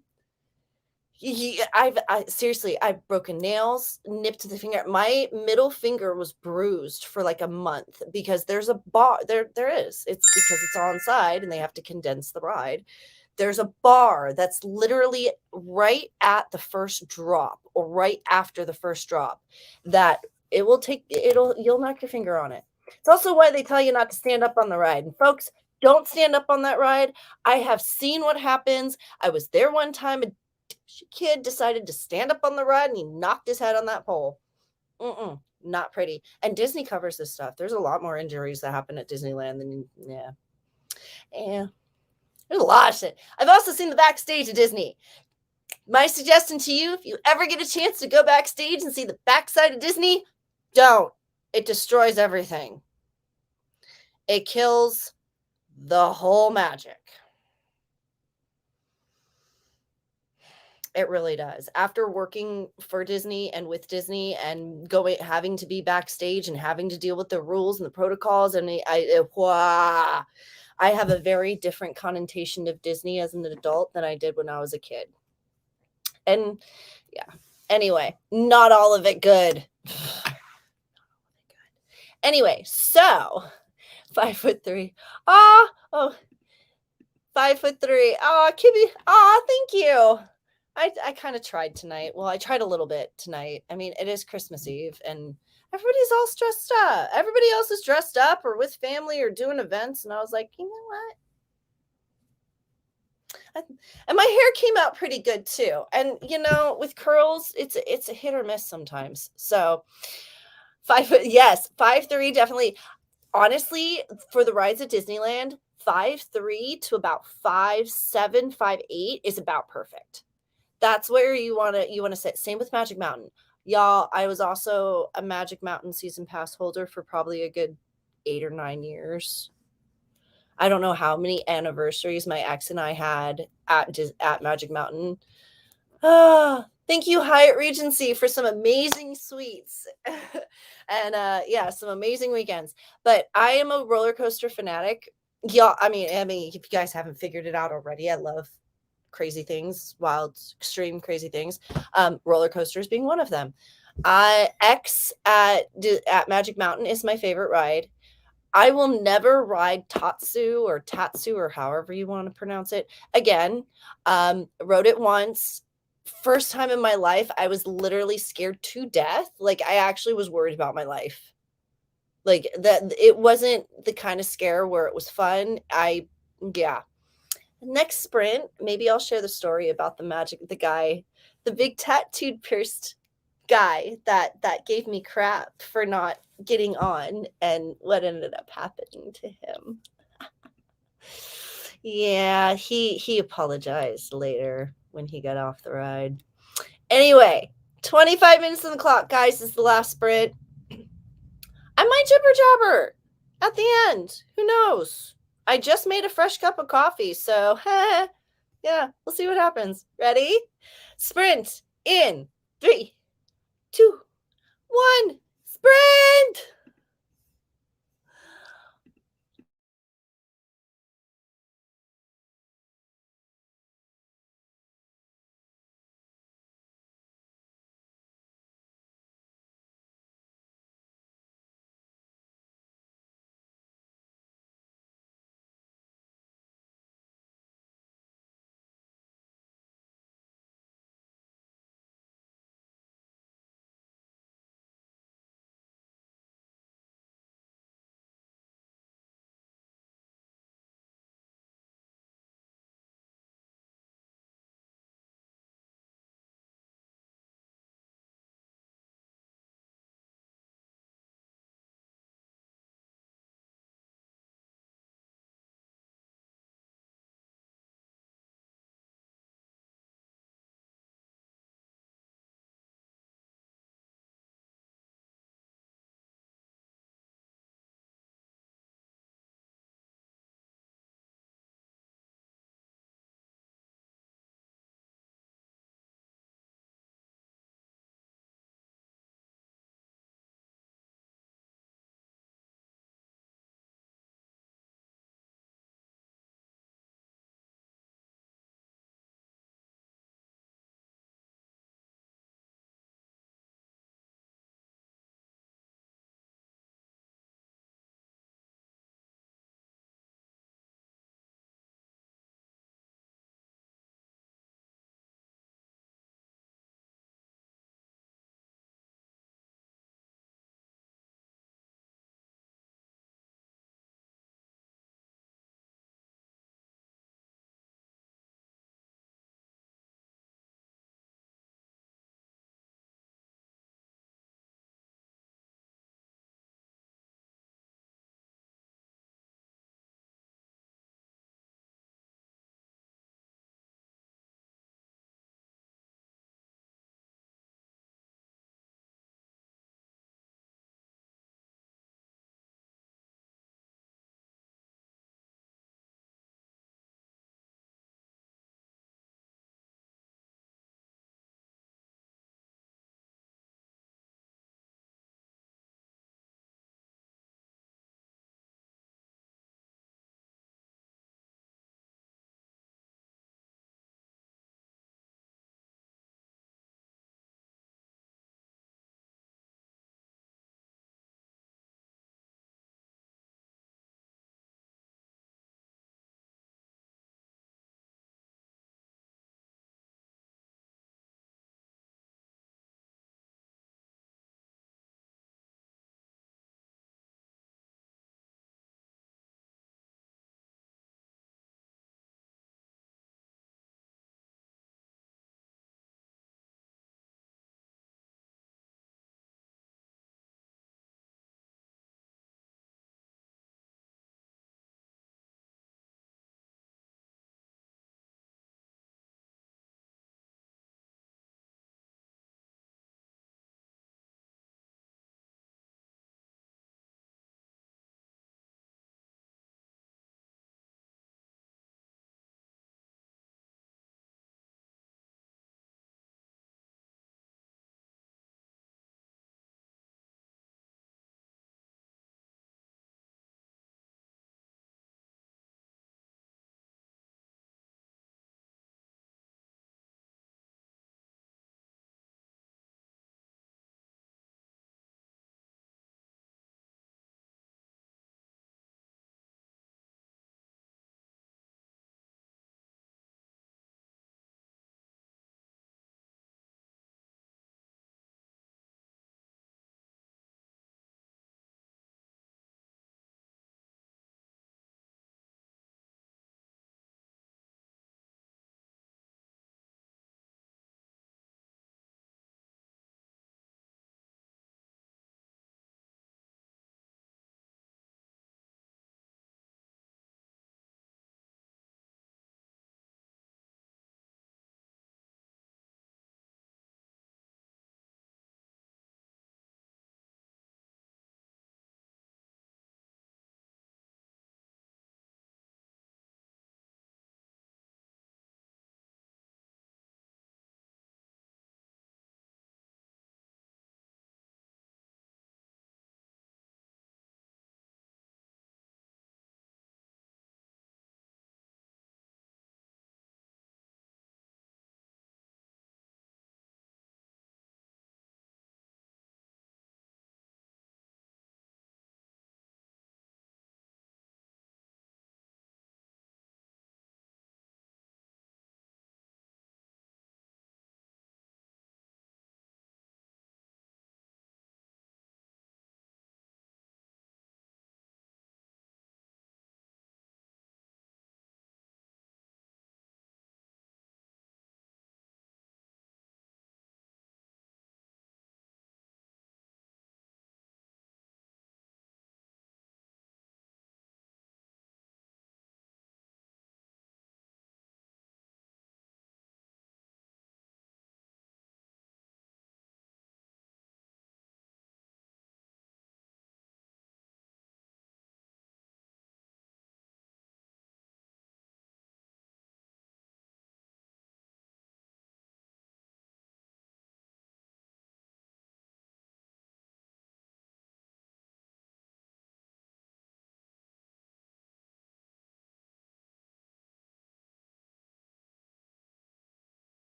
seriously, I've broken nails, nipped the finger. My middle finger was bruised for like a month because there's a bar there. There is. It's because it's on side and they have to condense the ride. There's a bar that's literally right at the first drop or right after the first drop that you'll knock your finger on it. It's also why they tell you not to stand up on the ride. And folks, don't stand up on that ride. I have seen what happens. I was there one time. A kid decided to stand up on the ride and he knocked his head on that pole. Not pretty. And Disney covers this stuff. There's a lot more injuries that happen at Disneyland than, yeah. There's a lot of shit. I've also seen the backstage of Disney. My suggestion to you, if you ever get a chance to go backstage and see the backside of Disney, don't. It destroys everything. It kills the whole magic. It really does. After working for Disney and with Disney and having to be backstage and having to deal with the rules and the protocols, and I have a very different connotation of Disney as an adult than I did when I was a kid. And yeah, anyway, not all of it good. Anyway, so 5'3". 5'3". Kibby. Thank you. I kind of tried tonight. Well, I tried a little bit tonight. I mean, it is Christmas Eve and everybody's all stressed up. Everybody else is dressed up or with family or doing events. And I was like, you know what? And my hair came out pretty good too. And with curls, it's a hit or miss sometimes. So 5 foot, yes, 5'3", definitely. Honestly, for the rides at Disneyland, 5'3" to about 5'7", 5'8" is about perfect. That's where you want to sit. Same with Magic Mountain. Y'all, I was also a Magic Mountain season pass holder for probably a good 8 or 9 years. I don't know how many anniversaries my ex and I had at Magic Mountain. Thank you, Hyatt Regency, for some amazing suites and some amazing weekends. But I am a roller coaster fanatic. Yeah, I mean, if you guys haven't figured it out already, I love crazy things, wild, extreme crazy things. Roller coasters being one of them. X at Magic Mountain is my favorite ride. I will never ride Tatsu or however you want to pronounce it again. Rode it once. First time in my life, I was literally scared to death. Like, I actually was worried about my life. Like, that it wasn't the kind of scare where it was fun. Next sprint, maybe I'll share the story about the guy, the big tattooed pierced guy that gave me crap for not getting on and what ended up happening to him. Yeah, he apologized later when he got off the ride. Anyway, 25 minutes on the clock, guys. This is the last sprint. I might jibber jabber at the end. Who knows? I just made a fresh cup of coffee, so yeah, we'll see what happens. Ready? Sprint in 3, 2, 1. Sprint!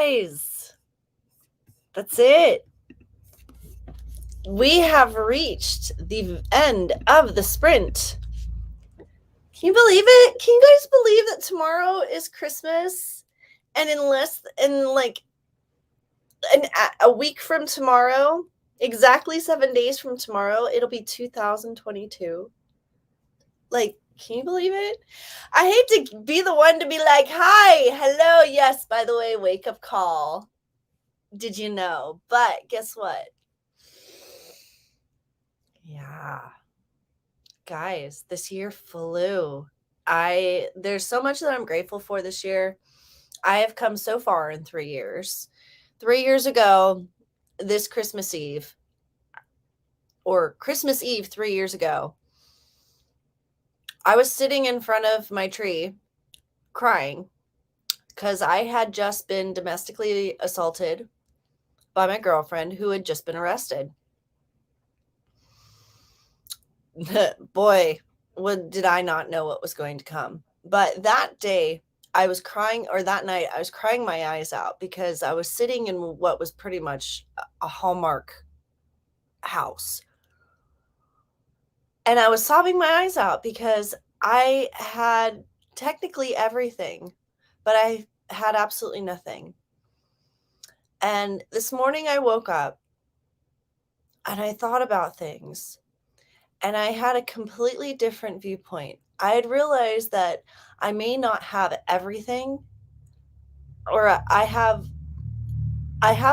guys, that's it. We have reached the end of the sprint. Can you believe it? Can you guys believe that tomorrow is Christmas? And a week from tomorrow, exactly 7 days from tomorrow, it'll be 2022. Like, can you believe it? I hate to be the one to be like, hi, hello, yes, by the way, wake up call. Did you know? But guess what? Yeah. Guys, this year flew. There's so much that I'm grateful for this year. I have come so far in 3 years. 3 years ago, this Christmas Eve, or Christmas Eve 3 years ago, I was sitting in front of my tree crying because I had just been domestically assaulted by my girlfriend who had just been arrested. Boy, did I not know what was going to come. But that day, I was crying, or that night, I was crying my eyes out because I was sitting in what was pretty much a Hallmark house. And I was sobbing my eyes out because I had technically everything, but I had absolutely nothing. And this morning I woke up and I thought about things and I had a completely different viewpoint. I had realized that I may not have everything, or I have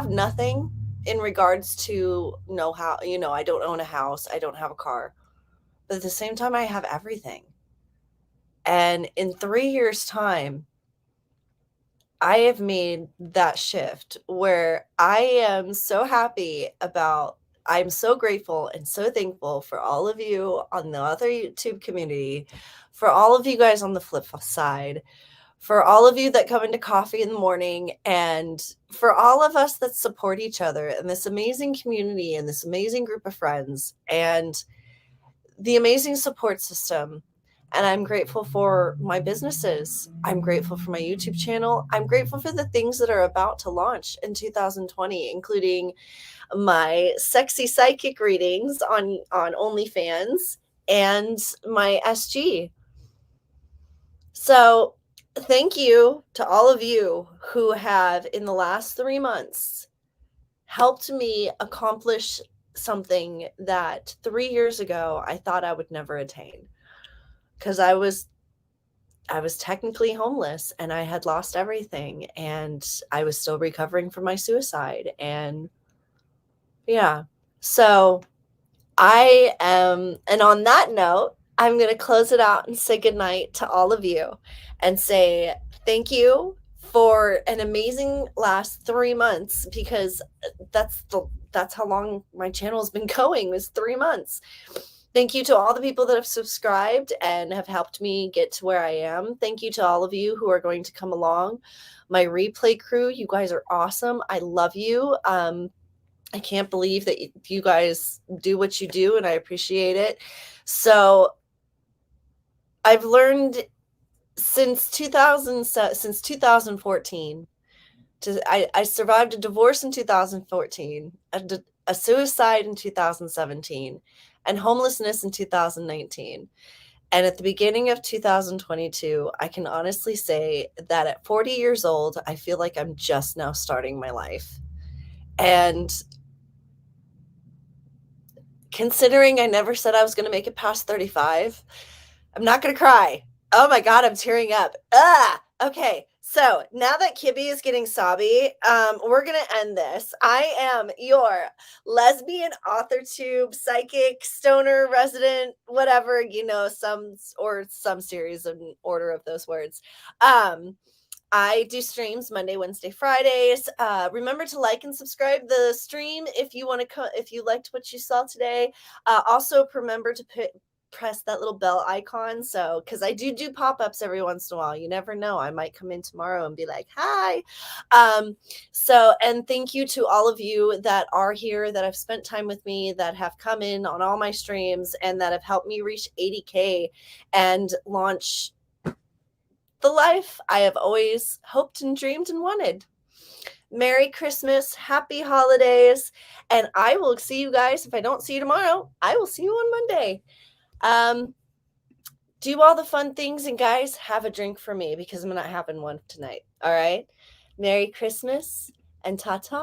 nothing in regards to know-how. I don't own a house, I don't have a car, but at the same time I have everything. And in 3 years' time, I have made that shift where I am so happy about, I'm so grateful and so thankful for all of you on the other YouTube community, for all of you guys on the flip side, for all of you that come into coffee in the morning, and for all of us that support each other in this amazing community and this amazing group of friends and the amazing support system. And I'm grateful for my businesses. I'm grateful for my YouTube channel. I'm grateful for the things that are about to launch in 2020, including my sexy psychic readings on OnlyFans and my SG. So thank you to all of you who have, in the last 3 months, helped me accomplish something that 3 years ago I thought I would never attain. Because I was technically homeless and I had lost everything and I was still recovering from my suicide. And yeah, so and on that note, I'm going to close it out and say goodnight to all of you and say thank you for an amazing last 3 months, because that's how long my channel has been going, was 3 months. Thank you to all the people that have subscribed and have helped me get to where I am. Thank you to all of you who are going to come along. My replay crew, you guys are awesome. I love you. I can't believe that you guys do what you do, and I appreciate it. So I've learned since 2014, I survived a divorce in 2014, a suicide in 2017, and homelessness in 2019. And at the beginning of 2022, I can honestly say that at 40 years old, I feel like I'm just now starting my life. And considering I never said I was going to make it past 35, I'm not going to cry. Oh my God, I'm tearing up. Okay. So now that Kibby is getting sobby, we're going to end this. I am your lesbian Authortube, psychic, stoner, resident, whatever, some series in order of those words. I do streams Monday, Wednesday, Fridays. Remember to like and subscribe the stream if you want to if you liked what you saw today. Also remember to press that little bell icon, so because I do pop-ups every once in a while. You never know, I might come in tomorrow and be like, hi. And thank you to all of you that are here, that have spent time with me, that have come in on all my streams, and that have helped me reach 80K and launch the life I have always hoped and dreamed and wanted. Merry Christmas, happy holidays, and I will see you guys. If I don't see you tomorrow, I will see you on Monday. Do all the fun things, and guys, have a drink for me because I'm not having one tonight. All right? Merry Christmas and ta-ta.